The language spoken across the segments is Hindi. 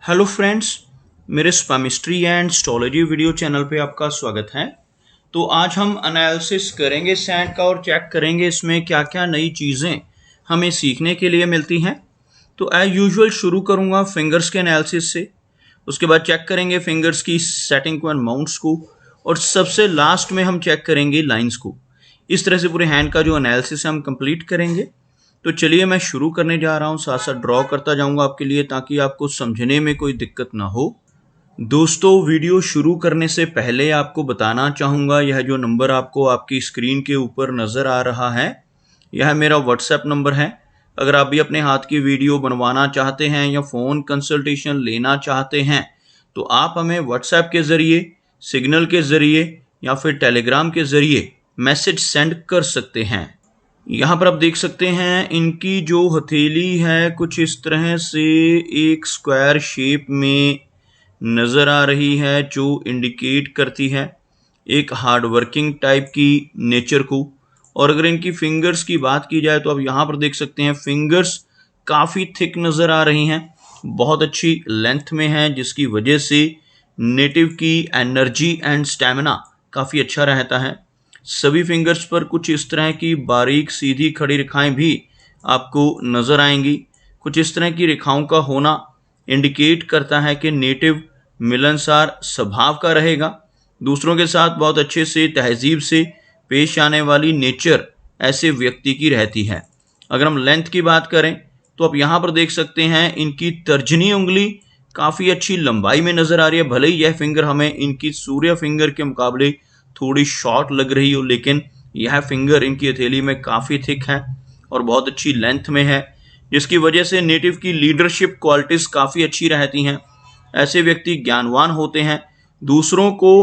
हेलो फ्रेंड्स, मेरे स्पामिस्ट्री एंड एस्ट्रोलॉजी वीडियो चैनल पे आपका स्वागत है। तो आज हम एनालिसिस करेंगे सैंड का और चेक करेंगे इसमें क्या क्या नई चीज़ें हमें सीखने के लिए मिलती हैं। तो एज यूजुअल शुरू करूँगा फिंगर्स के एनालिसिस से, उसके बाद चेक करेंगे फिंगर्स की सेटिंग को एंड माउंट्स को, और सबसे लास्ट में हम चेक करेंगे लाइंस को। इस तरह से पूरे हैंड का जो एनालिसिस है हम कंप्लीट करेंगे। तो चलिए मैं शुरू करने जा रहा हूँ, साथ साथ ड्रॉ करता जाऊँगा आपके लिए ताकि आपको समझने में कोई दिक्कत ना हो। दोस्तों, वीडियो शुरू करने से पहले आपको बताना चाहूँगा, यह जो नंबर आपको आपकी स्क्रीन के ऊपर नज़र आ रहा है, यह मेरा व्हाट्सएप नंबर है। अगर आप भी अपने हाथ की वीडियो बनवाना चाहते हैं या फ़ोन कंसल्टेशन लेना चाहते हैं तो आप हमें व्हाट्सएप के ज़रिए, सिग्नल के ज़रिए या फिर टेलीग्राम के ज़रिए मैसेज सेंड कर सकते हैं। यहाँ पर आप देख सकते हैं इनकी जो हथेली है कुछ इस तरह से एक स्क्वायर शेप में नज़र आ रही है, जो इंडिकेट करती है एक हार्ड वर्किंग टाइप की नेचर को। और अगर इनकी फिंगर्स की बात की जाए तो आप यहाँ पर देख सकते हैं फिंगर्स काफ़ी थिक नज़र आ रही हैं, बहुत अच्छी लेंथ में है, जिसकी वजह से नेटिव की एनर्जी एंड स्टैमिना काफ़ी अच्छा रहता है। सभी फिंगर्स पर कुछ इस तरह की बारीक सीधी खड़ी रेखाएं भी आपको नज़र आएंगी। कुछ इस तरह की रेखाओं का होना इंडिकेट करता है कि नेटिव मिलनसार स्वभाव का रहेगा, दूसरों के साथ बहुत अच्छे से तहजीब से पेश आने वाली नेचर ऐसे व्यक्ति की रहती है। अगर हम लेंथ की बात करें तो आप यहाँ पर देख सकते हैं इनकी तर्जनी उंगली काफ़ी अच्छी लंबाई में नज़र आ रही है। भले ही यह फिंगर हमें इनकी सूर्य फिंगर के मुकाबले थोड़ी शॉर्ट लग रही हो, लेकिन यह फिंगर इनकी हथेली में काफ़ी थिक है और बहुत अच्छी लेंथ में है, जिसकी वजह से नेटिव की लीडरशिप क्वालिटीज़ काफ़ी अच्छी रहती हैं। ऐसे व्यक्ति ज्ञानवान होते हैं, दूसरों को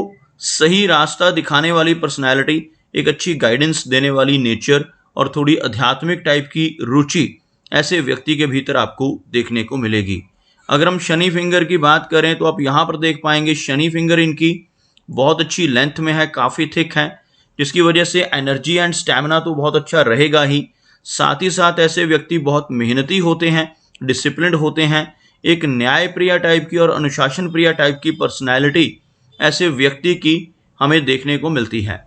सही रास्ता दिखाने वाली पर्सनैलिटी, एक अच्छी गाइडेंस देने वाली नेचर और थोड़ी आध्यात्मिक टाइप की रुचि ऐसे व्यक्ति के भीतर आपको देखने को मिलेगी। अगर हम शनि फिंगर की बात करें तो आप यहाँ पर देख पाएंगे शनि फिंगर इनकी बहुत अच्छी लेंथ में है, काफ़ी थिक है, जिसकी वजह से एनर्जी एंड स्टैमिना तो बहुत अच्छा रहेगा ही। साथ ही साथ ऐसे व्यक्ति बहुत मेहनती होते हैं, डिसिप्लिन्ड होते हैं, एक न्याय प्रिय टाइप की और अनुशासन प्रिय टाइप की पर्सनैलिटी ऐसे व्यक्ति की हमें देखने को मिलती है,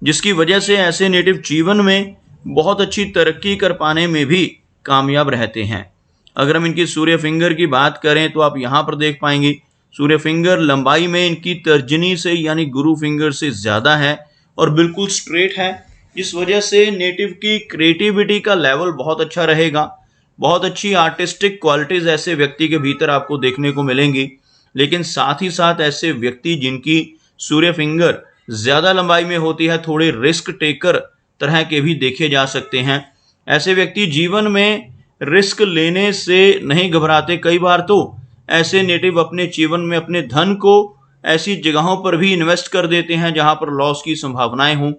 जिसकी वजह से ऐसे नेटिव जीवन में बहुत अच्छी तरक्की कर पाने में भी कामयाब रहते हैं। अगर हम इनकी सूर्य फिंगर की बात करें तो आप यहाँ पर देख पाएंगे सूर्य फिंगर लंबाई में इनकी तर्जनी से यानी गुरु फिंगर से ज़्यादा है और बिल्कुल स्ट्रेट है, इस वजह से नेटिव की क्रिएटिविटी का लेवल बहुत अच्छा रहेगा। बहुत अच्छी आर्टिस्टिक क्वालिटीज़ ऐसे व्यक्ति के भीतर आपको देखने को मिलेंगी। लेकिन साथ ही साथ ऐसे व्यक्ति जिनकी सूर्य फिंगर ज़्यादा लंबाई में होती है, थोड़े रिस्क टेकर तरह के भी देखे जा सकते हैं। ऐसे व्यक्ति जीवन में रिस्क लेने से नहीं घबराते। कई बार तो ऐसे नेटिव अपने जीवन में अपने धन को ऐसी जगहों पर भी इन्वेस्ट कर देते हैं जहां पर लॉस की संभावनाएं हों,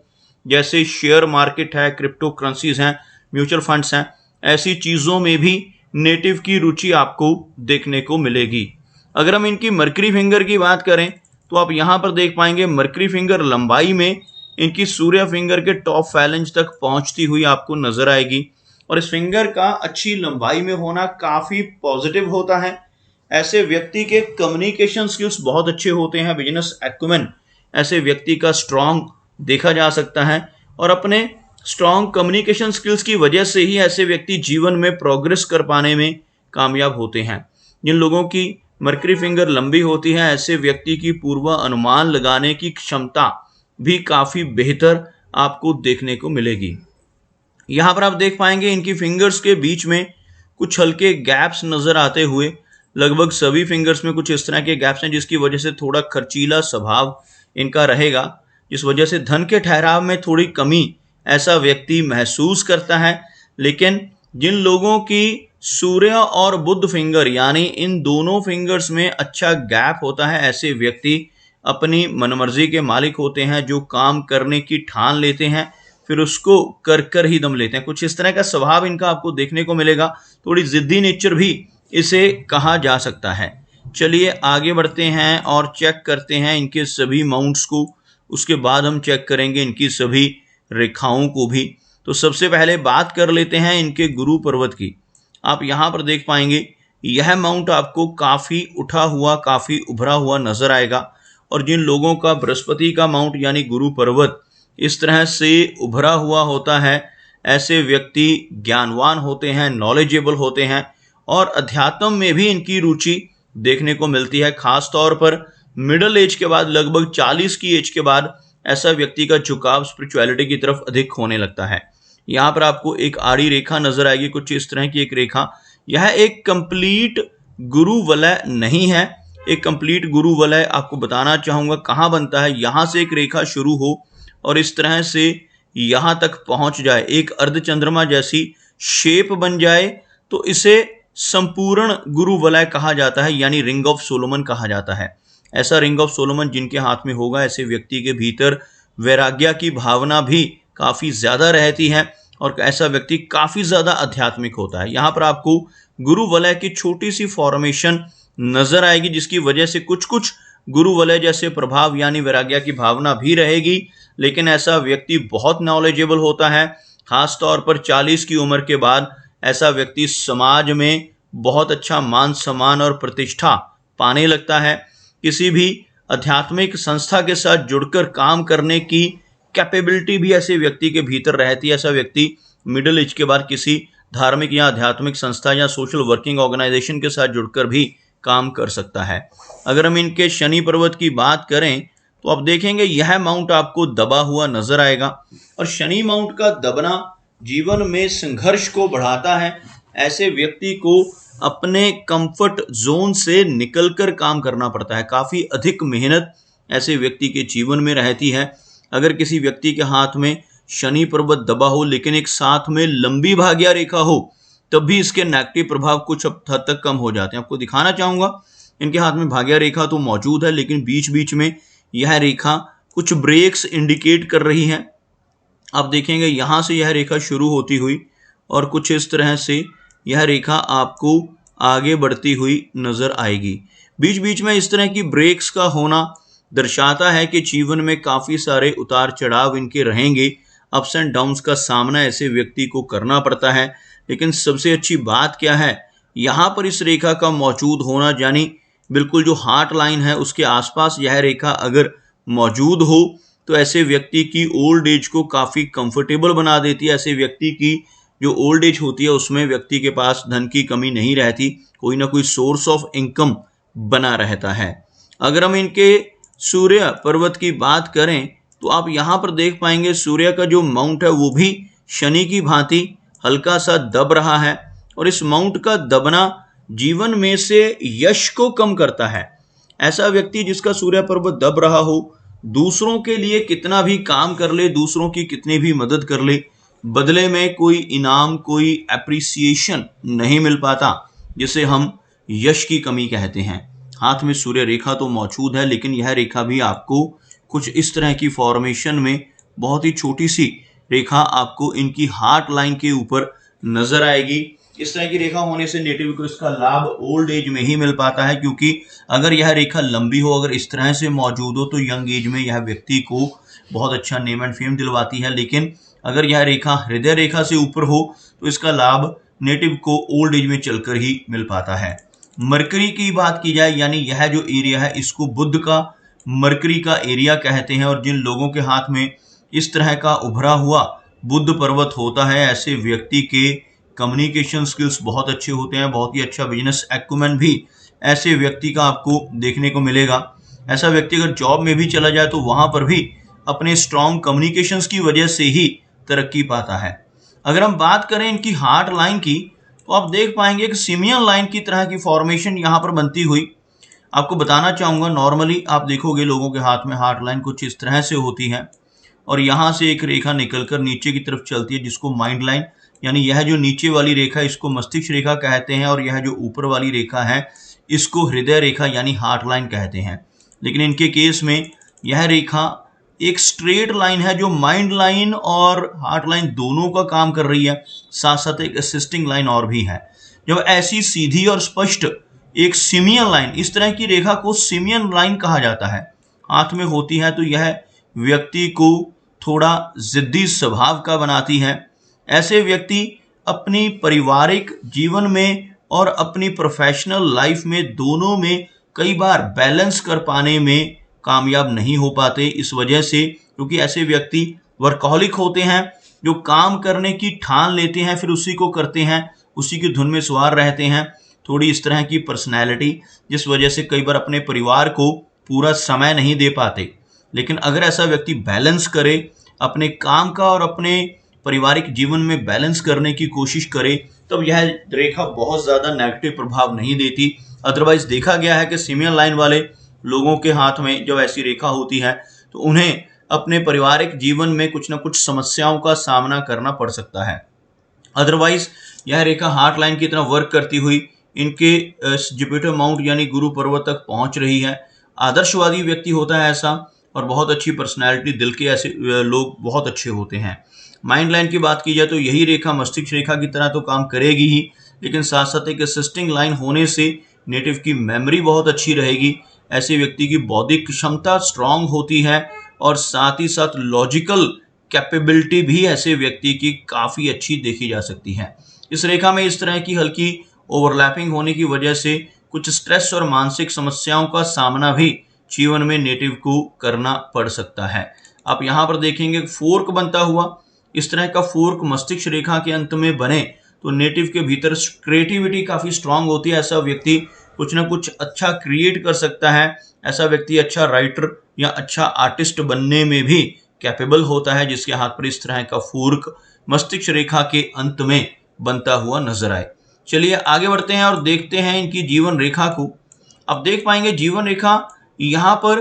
जैसे शेयर मार्केट है, क्रिप्टो करेंसीज हैं, म्यूचुअल फंड्स हैं। ऐसी चीज़ों में भी नेटिव की रुचि आपको देखने को मिलेगी। अगर हम इनकी मरकरी फिंगर की बात करें तो आप यहाँ पर देख पाएंगे मरकरी फिंगर लंबाई में इनकी सूर्य फिंगर के टॉप फैलेंज तक पहुँचती हुई आपको नजर आएगी। और इस फिंगर का अच्छी लंबाई में होना काफ़ी पॉजिटिव होता है। ऐसे व्यक्ति के कम्युनिकेशन स्किल्स बहुत अच्छे होते हैं, बिजनेस एक्यूमेन ऐसे व्यक्ति का स्ट्रॉन्ग देखा जा सकता है। और अपने स्ट्रॉन्ग कम्युनिकेशन स्किल्स की वजह से ही ऐसे व्यक्ति जीवन में प्रोग्रेस कर पाने में कामयाब होते हैं। जिन लोगों की मरकरी फिंगर लंबी होती है, ऐसे व्यक्ति की पूर्व अनुमान लगाने की क्षमता भी काफ़ी बेहतर आपको देखने को मिलेगी। यहाँ पर आप देख पाएंगे इनकी फिंगर्स के बीच में कुछ हल्के गैप्स नज़र आते हुए, लगभग सभी फिंगर्स में कुछ इस तरह के गैप्स हैं, जिसकी वजह से थोड़ा खर्चीला स्वभाव इनका रहेगा, जिस वजह से धन के ठहराव में थोड़ी कमी ऐसा व्यक्ति महसूस करता है। लेकिन जिन लोगों की सूर्य और बुध फिंगर यानी इन दोनों फिंगर्स में अच्छा गैप होता है, ऐसे व्यक्ति अपनी मनमर्जी के मालिक होते हैं, जो काम करने की ठान लेते हैं फिर उसको कर कर ही दम लेते हैं। कुछ इस तरह का स्वभाव इनका आपको देखने को मिलेगा, थोड़ी ज़िद्दी नेचर भी इसे कहा जा सकता है। चलिए आगे बढ़ते हैं और चेक करते हैं इनके सभी माउंट्स को, उसके बाद हम चेक करेंगे इनकी सभी रेखाओं को भी। तो सबसे पहले बात कर लेते हैं इनके गुरु पर्वत की। आप यहाँ पर देख पाएंगे यह माउंट आपको काफ़ी उठा हुआ, काफ़ी उभरा हुआ नजर आएगा। और जिन लोगों का बृहस्पति का माउंट यानी गुरु पर्वत इस तरह से उभरा हुआ होता है, ऐसे व्यक्ति ज्ञानवान होते हैं, नॉलेजेबल होते हैं और अध्यात्म में भी इनकी रुचि देखने को मिलती है। खास तौर पर मिडिल एज के बाद, लगभग 40 की एज के बाद ऐसा व्यक्ति का झुकाव स्पिरिचुअलिटी की तरफ अधिक होने लगता है। यहाँ पर आपको एक आड़ी रेखा नजर आएगी, कुछ इस तरह की एक रेखा। यह एक कंप्लीट गुरु वलय नहीं है। एक कंप्लीट गुरु वलय आपको बताना चाहूंगा कहाँ बनता है। यहाँ से एक रेखा शुरू हो और इस तरह से यहाँ तक पहुंच जाए, एक अर्धचंद्रमा जैसी शेप बन जाए, तो इसे संपूर्ण गुरु वलय कहा जाता है, यानी रिंग ऑफ सोलोमन कहा जाता है। ऐसा रिंग ऑफ सोलोमन जिनके हाथ में होगा, ऐसे व्यक्ति के भीतर वैराग्य की भावना भी काफी ज्यादा रहती है और ऐसा व्यक्ति काफी ज्यादा आध्यात्मिक होता है। यहाँ पर आपको गुरु वलय की छोटी सी फॉर्मेशन नजर आएगी, जिसकी वजह से कुछ कुछ गुरु वलय जैसे प्रभाव यानी वैराग्य की भावना भी रहेगी। लेकिन ऐसा व्यक्ति बहुत नॉलेजेबल होता है। खास तौर पर 40 की उम्र के बाद ऐसा व्यक्ति समाज में बहुत अच्छा मान सम्मान और प्रतिष्ठा पाने लगता है। किसी भी आध्यात्मिक संस्था के साथ जुड़कर काम करने की कैपेबिलिटी भी ऐसे व्यक्ति के भीतर रहती है। ऐसा व्यक्ति मिडिल एज के बाद किसी धार्मिक या आध्यात्मिक संस्था या सोशल वर्किंग ऑर्गेनाइजेशन के साथ जुड़कर भी काम कर सकता है। अगर हम इनके शनि पर्वत की बात करें तो आप देखेंगे यह माउंट आपको दबा हुआ नजर आएगा। और शनि माउंट का दबना जीवन में संघर्ष को बढ़ाता है। ऐसे व्यक्ति को अपने कंफर्ट जोन से निकलकर काम करना पड़ता है। काफी अधिक मेहनत ऐसे व्यक्ति के जीवन में रहती है। अगर किसी व्यक्ति के हाथ में शनि पर्वत दबा हो लेकिन एक साथ में लंबी भाग्य रेखा हो, तब भी इसके नेगेटिव प्रभाव कुछ हद तक कम हो जाते हैं। आपको दिखाना चाहूंगा, इनके हाथ में भाग्य रेखा तो मौजूद है, लेकिन बीच बीच में यह रेखा कुछ ब्रेक्स इंडिकेट कर रही है। आप देखेंगे यहां से यह रेखा शुरू होती हुई और कुछ इस तरह से यह रेखा आपको आगे बढ़ती हुई नजर आएगी। बीच बीच में इस तरह की ब्रेक्स का होना दर्शाता है कि जीवन में काफी सारे उतार चढ़ाव इनके रहेंगे। अप्स एंड डाउन्स का सामना ऐसे व्यक्ति को करना पड़ता है। लेकिन सबसे अच्छी बात क्या है, यहाँ पर इस रेखा का मौजूद होना, यानी बिल्कुल जो हार्ट लाइन है उसके आसपास यह रेखा अगर मौजूद हो तो ऐसे व्यक्ति की ओल्ड एज को काफ़ी कंफर्टेबल बना देती है। ऐसे व्यक्ति की जो ओल्ड एज होती है उसमें व्यक्ति के पास धन की कमी नहीं रहती, कोई ना कोई सोर्स ऑफ इनकम बना रहता है। अगर हम इनके सूर्य पर्वत की बात करें तो आप यहाँ पर देख पाएंगे सूर्य का जो माउंट है वो भी शनि की भांति हल्का सा दब रहा है। और इस माउंट का दबना जीवन में से यश को कम करता है। ऐसा व्यक्ति जिसका सूर्य पर्वत दब रहा हो, दूसरों के लिए कितना भी काम कर ले, दूसरों की कितनी भी मदद कर ले, बदले में कोई इनाम, कोई एप्रिसिएशन नहीं मिल पाता, जिसे हम यश की कमी कहते हैं। हाथ में सूर्य रेखा तो मौजूद है, लेकिन यह रेखा भी आपको कुछ इस तरह की फॉर्मेशन में बहुत ही छोटी सी रेखा आपको इनकी हार्ट लाइन के ऊपर नजर आएगी। इस तरह की रेखा होने से नेटिव को इसका लाभ ओल्ड एज में ही मिल पाता है, क्योंकि अगर यह रेखा लंबी हो, अगर इस तरह से मौजूद हो तो यंग एज में यह व्यक्ति को बहुत अच्छा नेम एंड फेम दिलवाती है। लेकिन अगर यह रेखा हृदय रेखा से ऊपर हो तो इसका लाभ नेटिव को ओल्ड एज में चलकर ही मिल पाता है। मरकरी की बात की जाए, यानी यह जो एरिया है इसको बुध का मरकरी का एरिया कहते हैं। और जिन लोगों के हाथ में इस तरह का उभरा हुआ बुध पर्वत होता है, ऐसे व्यक्ति के कम्युनिकेशन स्किल्स बहुत अच्छे होते हैं, बहुत ही अच्छा बिजनेस एक्यूमेन भी ऐसे व्यक्ति का आपको देखने को मिलेगा। ऐसा व्यक्ति अगर जॉब में भी चला जाए तो वहां पर भी अपने स्ट्रॉन्ग कम्युनिकेशंस की वजह से ही तरक्की पाता है। अगर हम बात करें इनकी हार्ट लाइन की तो आप देख पाएंगे एक सिमियन लाइन की तरह की फॉर्मेशन यहाँ पर बनती हुई। आपको बताना चाहूँगा, नॉर्मली आप देखोगे लोगों के हाथ में हार्ट लाइन कुछ इस तरह से होती है और यहाँ से एक रेखा निकलकर नीचे की तरफ चलती है, जिसको माइंड लाइन, यानी यह जो नीचे वाली रेखा इसको मस्तिष्क रेखा कहते हैं और यह जो ऊपर वाली रेखा है इसको हृदय रेखा यानी हार्ट लाइन कहते हैं। लेकिन इनके केस में यह रेखा एक स्ट्रेट लाइन है जो माइंड लाइन और हार्ट लाइन दोनों का काम कर रही है, साथ साथ एक असिस्टिंग लाइन और भी है। जब ऐसी सीधी और स्पष्ट एक सिमियन लाइन, इस तरह की रेखा को सिमियन लाइन कहा जाता है, हाथ में होती है तो यह व्यक्ति को थोड़ा जिद्दी स्वभाव का बनाती है। ऐसे व्यक्ति अपनी पारिवारिक जीवन में और अपनी प्रोफेशनल लाइफ में दोनों में कई बार बैलेंस कर पाने में कामयाब नहीं हो पाते। इस वजह से क्योंकि ऐसे व्यक्ति वर्कहोलिक होते हैं, जो काम करने की ठान लेते हैं फिर उसी को करते हैं, उसी की धुन में सवार रहते हैं। थोड़ी इस तरह की पर्सनैलिटी, जिस वजह से कई बार अपने परिवार को पूरा समय नहीं दे पाते। लेकिन अगर ऐसा व्यक्ति बैलेंस करे, अपने काम का और अपने पारिवारिक जीवन में बैलेंस करने की कोशिश करे, तब यह रेखा बहुत ज़्यादा नेगेटिव प्रभाव नहीं देती। अदरवाइज देखा गया है कि सिमिलर लाइन वाले लोगों के हाथ में जब ऐसी रेखा होती है तो उन्हें अपने पारिवारिक जीवन में कुछ ना कुछ समस्याओं का सामना करना पड़ सकता है। अदरवाइज यह रेखा हार्ट लाइन की तरह वर्क करती हुई इनके जुपिटर माउंट यानी गुरु पर्वत तक पहुंच रही है। आदर्शवादी व्यक्ति होता है ऐसा, और बहुत अच्छी पर्सनैलिटी, दिल के ऐसे लोग बहुत अच्छे होते हैं। माइंड लाइन की बात की जाए तो यही रेखा मस्तिष्क रेखा की तरह तो काम करेगी ही, लेकिन साथ साथ एक असिस्टिंग लाइन होने से नेटिव की मेमोरी बहुत अच्छी रहेगी। ऐसे व्यक्ति की बौद्धिक क्षमता स्ट्रांग होती है और साथ ही साथ लॉजिकल कैपेबिलिटी भी ऐसे व्यक्ति की काफ़ी अच्छी देखी जा सकती है। इस रेखा में इस तरह की हल्की ओवरलैपिंग होने की वजह से कुछ स्ट्रेस और मानसिक समस्याओं का सामना भी जीवन में नेटिव को करना पड़ सकता है। आप यहाँ पर देखेंगे फोर्क बनता हुआ, इस तरह का फोर्क मस्तिष्क रेखा के अंत में बने तो नेटिव के भीतर क्रिएटिविटी काफ़ी स्ट्रांग होती है। ऐसा व्यक्ति कुछ ना कुछ अच्छा क्रिएट कर सकता है। ऐसा व्यक्ति अच्छा राइटर या अच्छा आर्टिस्ट बनने में भी कैपेबल होता है, जिसके हाथ पर इस तरह का फोर्क मस्तिष्क रेखा के अंत में बनता हुआ नजर आए। चलिए आगे बढ़ते हैं और देखते हैं इनकी जीवन रेखा को। अब देख पाएंगे जीवन रेखा यहाँ पर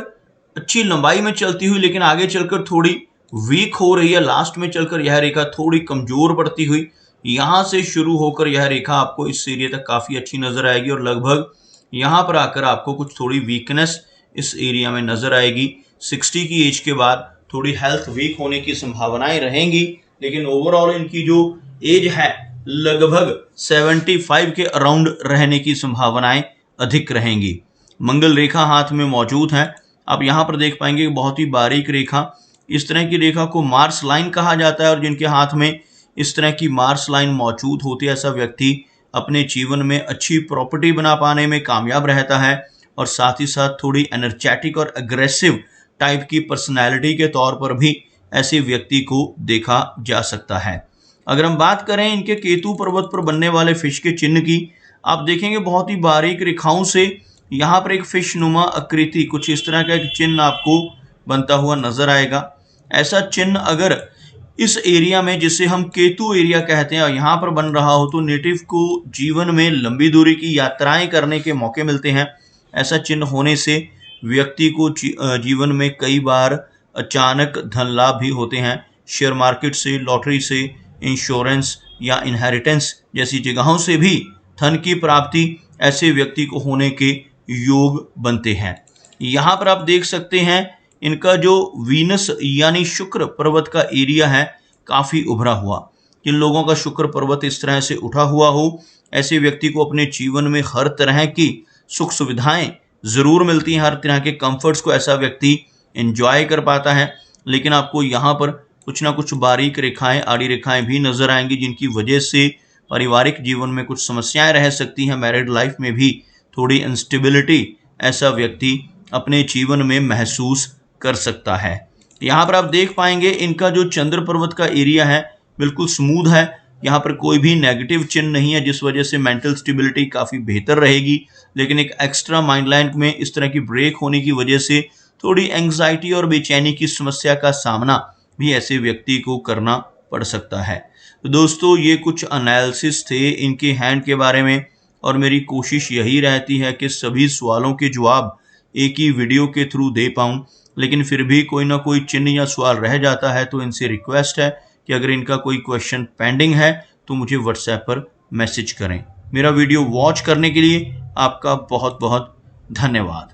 अच्छी लंबाई में चलती हुई, लेकिन आगे चलकर थोड़ी वीक हो रही है। लास्ट में चलकर यह रेखा थोड़ी कमजोर पड़ती हुई यहाँ से शुरू होकर यह रेखा आपको इस एरिया तक काफ़ी अच्छी नज़र आएगी, और लगभग यहाँ पर आकर आपको कुछ थोड़ी वीकनेस इस एरिया में नज़र आएगी। 60 की एज के बाद थोड़ी हेल्थ वीक होने की संभावनाएं रहेंगी, लेकिन ओवरऑल इनकी जो एज है लगभग 75 के अराउंड रहने की संभावनाएं अधिक रहेंगी। मंगल रेखा हाथ में मौजूद है। आप यहाँ पर देख पाएंगे बहुत ही बारीक रेखा, इस तरह की रेखा को मार्स लाइन कहा जाता है, और जिनके हाथ में इस तरह की मार्स लाइन मौजूद होती है, ऐसा व्यक्ति अपने जीवन में अच्छी प्रॉपर्टी बना पाने में कामयाब रहता है, और साथ ही साथ थोड़ी एनर्जेटिक और अग्रेसिव टाइप की पर्सनैलिटी के तौर पर भी ऐसे व्यक्ति को देखा जा सकता है। अगर हम बात करें इनके केतु पर्वत पर बनने वाले फिश के चिन्ह की, आप देखेंगे बहुत ही बारीक रेखाओं से यहाँ पर एक फिश नुमा आकृति, कुछ इस तरह का एक चिन्ह आपको बनता हुआ नजर आएगा। ऐसा चिन्ह अगर इस एरिया में, जिसे हम केतु एरिया कहते हैं, और यहाँ पर बन रहा हो तो नेटिव को जीवन में लंबी दूरी की यात्राएं करने के मौके मिलते हैं। ऐसा चिन्ह होने से व्यक्ति को जीवन में कई बार अचानक धन लाभ भी होते हैं। शेयर मार्केट से, लॉटरी से, इंश्योरेंस या इनहेरिटेंस जैसी जगहों से भी धन की प्राप्ति ऐसे व्यक्ति को होने के योग बनते हैं। यहाँ पर आप देख सकते हैं इनका जो वीनस यानी शुक्र पर्वत का एरिया है काफ़ी उभरा हुआ। जिन लोगों का शुक्र पर्वत इस तरह से उठा हुआ हो, ऐसे व्यक्ति को अपने जीवन में हर तरह की सुख सुविधाएं ज़रूर मिलती हैं, हर तरह के कंफर्ट्स को ऐसा व्यक्ति एंजॉय कर पाता है। लेकिन आपको यहाँ पर कुछ ना कुछ बारीक रेखाएं, आड़ी रेखाएं भी नज़र आएंगी, जिनकी वजह से पारिवारिक जीवन में कुछ समस्याएं रह सकती हैं। मैरिड लाइफ में भी थोड़ी इंस्टेबिलिटी ऐसा व्यक्ति अपने जीवन में महसूस कर सकता है। यहाँ पर आप देख पाएंगे इनका जो चंद्र पर्वत का एरिया है बिल्कुल स्मूथ है, यहाँ पर कोई भी नेगेटिव चिन्ह नहीं है, जिस वजह से मेंटल स्टेबिलिटी काफ़ी बेहतर रहेगी। लेकिन एक एक्स्ट्रा माइंड लाइन में इस तरह की ब्रेक होने की वजह से थोड़ी एंग्जाइटी और बेचैनी की समस्या का सामना भी ऐसे व्यक्ति को करना पड़ सकता है। तो दोस्तों, ये कुछ एनालिसिस थे इनके हैंड के बारे में, और मेरी कोशिश यही रहती है कि सभी सवालों के जवाब एक ही वीडियो के थ्रू दे पाऊँ। लेकिन फिर भी कोई ना कोई चिन्ह या सवाल रह जाता है, तो इनसे रिक्वेस्ट है कि अगर इनका कोई क्वेश्चन पेंडिंग है तो मुझे व्हाट्सएप पर मैसेज करें। मेरा वीडियो वॉच करने के लिए आपका बहुत बहुत धन्यवाद।